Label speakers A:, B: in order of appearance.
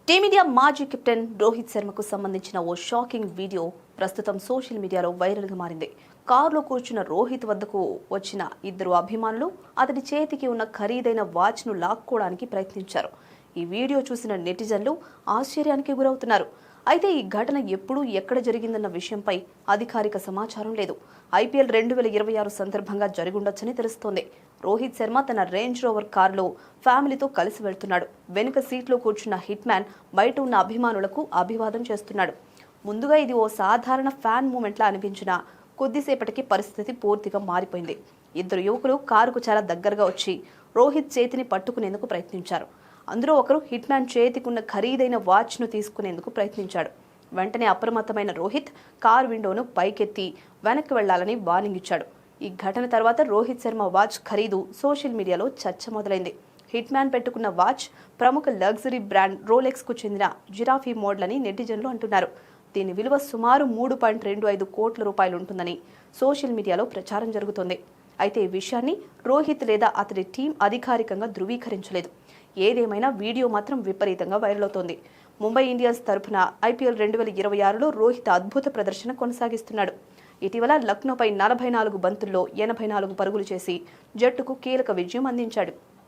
A: Team India మాజీ captain Rohit శర్మకు సంబంధించిన ఓ shocking video ప్రస్తుతం సోషల్ మీడియాలో వైరల్గా మారింది. కారులో కూర్చున్న రోహిత్ వద్దకు వచ్చిన ఇద్దరు అభిమానులు అతడి చేతికి ఉన్న ఖరీదైన వాచ్ను లాక్కోవడానికి ప్రయత్నించారు. ఈ వీడియో చూసిన నెటిజన్లు ఆశ్చర్యానికి గురవుతున్నారు. అయితే ఈ ఘటన ఎప్పుడు ఎక్కడ జరిగిందన్న విషయంపై అధికారిక సమాచారం లేదు. ఐపీఎల్ 2026 సందర్భంగా జరిగుండొచ్చని తెలుస్తోంది. రోహిత్ శర్మ తన రేంజ్ రోవర్ కారులో ఫ్యామిలీతో కలిసి వెళ్తున్నాడు. వెనుక సీట్లో కూర్చున్న హిట్ మ్యాన్ బయట ఉన్న అభిమానులకు అభివాదం చేస్తున్నాడు. ముందుగా ఇది ఓ సాధారణ ఫ్యాన్ మూమెంట్లా అనిపించిన కొద్దిసేపటికి పరిస్థితి పూర్తిగా మారిపోయింది. ఇద్దరు యువకులు కారుకు చాలా దగ్గరగా వచ్చి రోహిత్ చేతిని పట్టుకునేందుకు ప్రయత్నించారు. అందులో ఒకరు హిట్ మ్యాన్ చేతికున్న ఖరీదైన వాచ్ను తీసుకునేందుకు ప్రయత్నించాడు. వెంటనే అప్రమత్తమైన రోహిత్ కారు విండోను పైకెత్తి వెనక్కి వెళ్లాలని వార్నింగ్ ఇచ్చాడు. ఈ ఘటన తర్వాత రోహిత్ శర్మ వాచ్ ఖరీదు సోషల్ మీడియాలో చర్చ మొదలైంది. హిట్ మ్యాన్ పెట్టుకున్న వాచ్ ప్రముఖ లగ్జరీ బ్రాండ్ రోలెక్స్ కు చెందిన జిరాఫీ మోడల్ అని నెటిజన్లు అంటున్నారు. దీని విలువ సుమారు 3.25 కోట్ల రూపాయలు ఉంటుందని సోషల్ మీడియాలో ప్రచారం జరుగుతోంది. అయితే ఈ విషయాన్ని రోహిత్ లేదా అతడి టీం అధికారికంగా ధృవీకరించలేదు. ఏదేమైనా వీడియో మాత్రం విపరీతంగా వైరల్ అవుతోంది. ముంబై ఇండియన్స్ తరఫున ఐపీఎల్ 2026లో రోహిత్ అద్భుత ప్రదర్శన కొనసాగిస్తున్నాడు. ఇటీవల లక్నోపై 44 బంతుల్లో 84 పరుగులు చేసి జట్టుకు కీలక విజయం అందించాడు.